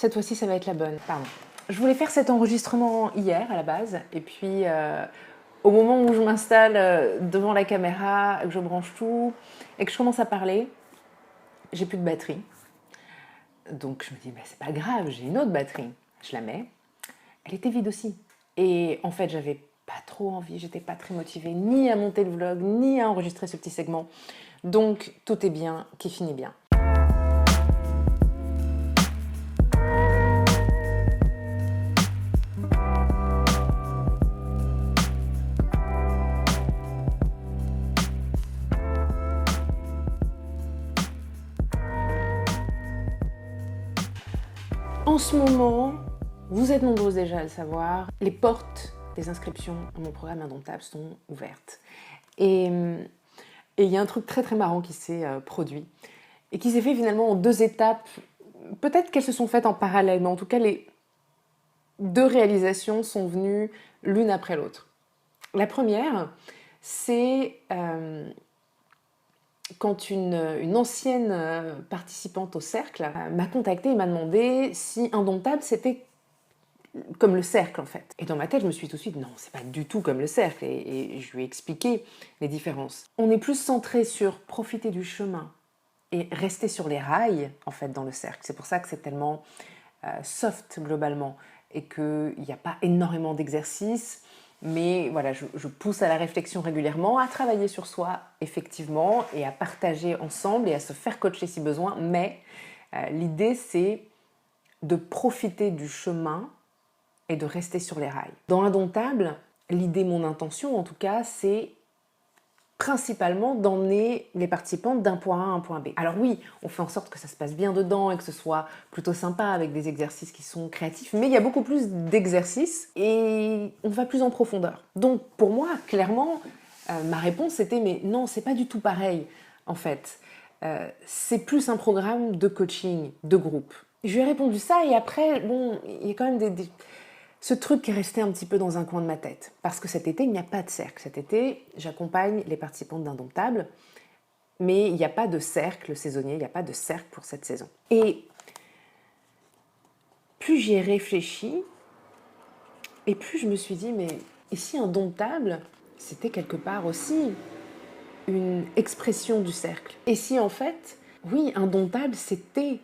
Cette fois-ci, ça va être la bonne. Pardon. Je voulais faire cet enregistrement hier à la base, et puis au moment où je m'installe devant la caméra, que je branche tout, et que je commence à parler, j'ai plus de batterie. Donc je me dis, bah, c'est pas grave, j'ai une autre batterie. Je la mets. Elle était vide aussi. Et en fait, j'avais pas trop envie, j'étais pas très motivée, ni à monter le vlog, ni à enregistrer ce petit segment. Donc tout est bien qui finit bien. En ce moment, vous êtes nombreux déjà à le savoir, les portes des inscriptions à mon programme Indomptable sont ouvertes. Et il y a un truc très très marrant qui s'est produit et qui s'est fait finalement en 2 étapes. Peut-être qu'elles se sont faites en parallèle, mais en tout cas les 2 réalisations sont venues l'une après l'autre. La première, c'est quand une ancienne participante au cercle m'a contactée et m'a demandé si Indomptable c'était comme le cercle en fait. Et dans ma tête, je me suis tout de suite dit non, c'est pas du tout comme le cercle. Et je lui ai expliqué les différences. On est plus centré sur profiter du chemin et rester sur les rails en fait dans le cercle. C'est pour ça que c'est tellement soft globalement et qu'il n'y a pas énormément d'exercices. Mais voilà, je pousse à la réflexion régulièrement, à travailler sur soi effectivement et à partager ensemble et à se faire coacher si besoin. Mais l'idée c'est de profiter du chemin et de rester sur les rails. Dans Indomptable, l'idée, mon intention en tout cas, c'est principalement d'emmener les participantes d'un point A à un point B. Alors oui, on fait en sorte que ça se passe bien dedans et que ce soit plutôt sympa avec des exercices qui sont créatifs, mais il y a beaucoup plus d'exercices et on va plus en profondeur. Donc pour moi, clairement, ma réponse était mais non, c'est pas du tout pareil en fait. C'est plus un programme de coaching, de groupe. Je lui ai répondu ça et après, bon, il y a quand même ce truc qui est resté un petit peu dans un coin de ma tête. Parce que cet été, il n'y a pas de cercle. Cet été, j'accompagne les participantes d'Indomptable, mais il n'y a pas de cercle saisonnier, il n'y a pas de cercle pour cette saison. Et plus j'y ai réfléchi, et plus je me suis dit, mais et si Indomptable, c'était quelque part aussi une expression du cercle? Et si en fait, oui, Indomptable, c'était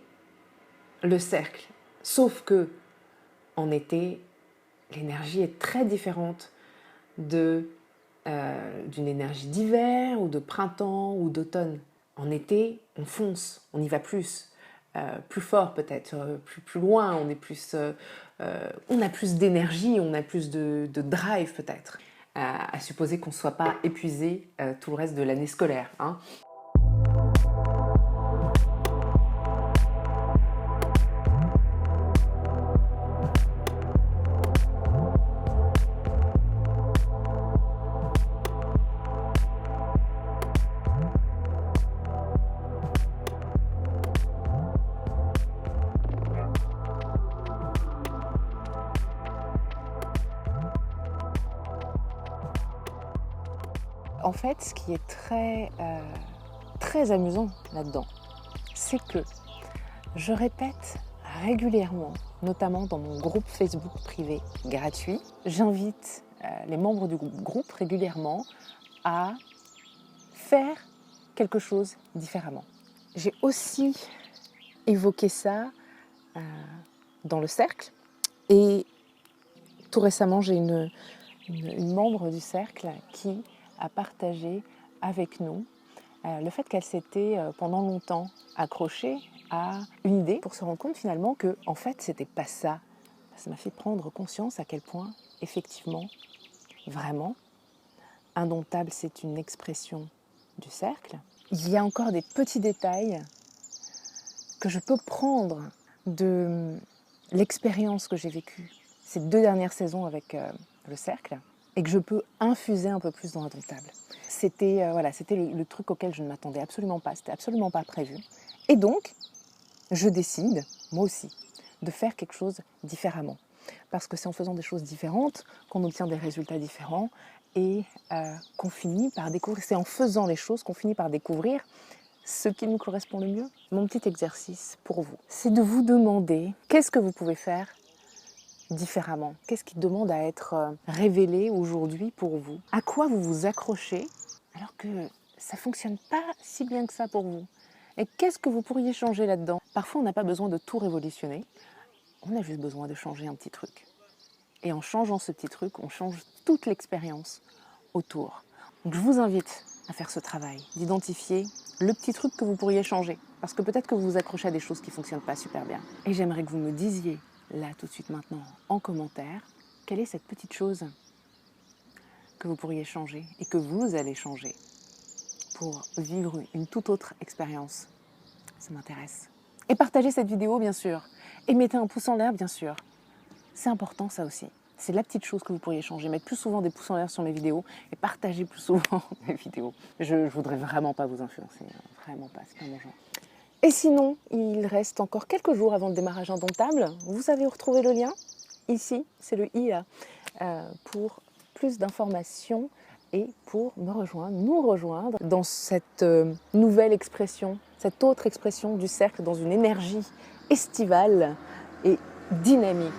le cercle. Sauf que, en été, l'énergie est très différente d'une énergie d'hiver ou de printemps ou d'automne. En été, on fonce, on y va plus fort peut-être, plus loin, on a plus d'énergie, on a plus de drive peut-être, à supposer qu'on ne soit pas épuisé tout le reste de l'année scolaire. Hein. En fait, ce qui est très amusant là-dedans, c'est que je répète régulièrement, notamment dans mon groupe Facebook privé gratuit, j'invite les membres du groupe régulièrement à faire quelque chose différemment. J'ai aussi évoqué ça dans le cercle et tout récemment, j'ai une membre du cercle qui a partagé avec nous le fait qu'elle s'était pendant longtemps accrochée à une idée pour se rendre compte finalement que en fait c'était pas ça. Ça m'a fait prendre conscience à quel point effectivement, vraiment, Indomptable c'est une expression du cercle. Il y a encore des petits détails que je peux prendre de l'expérience que j'ai vécue ces 2 dernières saisons avec le cercle et que je peux infuser un peu plus dans Indomptable. C'était le truc auquel je ne m'attendais absolument pas, c'était absolument pas prévu. Et donc, je décide, moi aussi, de faire quelque chose différemment. Parce que c'est en faisant des choses différentes qu'on obtient des résultats différents et qu'on finit par découvrir. C'est en faisant les choses qu'on finit par découvrir ce qui nous correspond le mieux. Mon petit exercice pour vous, c'est de vous demander qu'est-ce que vous pouvez faire différemment. Qu'est-ce qui demande à être révélé aujourd'hui pour vous? À quoi vous vous accrochez alors que ça ne fonctionne pas si bien que ça pour vous? Et qu'est-ce que vous pourriez changer là-dedans? Parfois, on n'a pas besoin de tout révolutionner. On a juste besoin de changer un petit truc. Et en changeant ce petit truc, on change toute l'expérience autour. Donc je vous invite à faire ce travail, d'identifier le petit truc que vous pourriez changer. Parce que peut-être que vous vous accrochez à des choses qui ne fonctionnent pas super bien. Et j'aimerais que vous me disiez, là, tout de suite maintenant, en commentaire, quelle est cette petite chose que vous pourriez changer et que vous allez changer pour vivre une toute autre expérience. Ça m'intéresse. Et partagez cette vidéo, bien sûr. Et mettez un pouce en l'air, bien sûr. C'est important, ça aussi. C'est la petite chose que vous pourriez changer. Mettre plus souvent des pouces en l'air sur mes vidéos et partager plus souvent mes vidéos. Je voudrais vraiment pas vous influencer. Vraiment pas, c'est pas mon genre. Et sinon, il reste encore quelques jours avant le démarrage indomptable. Vous savez où retrouver le lien? Ici, c'est le i là, pour plus d'informations et pour me rejoindre, nous rejoindre dans cette nouvelle expression, cette autre expression du cercle, dans une énergie estivale et dynamique.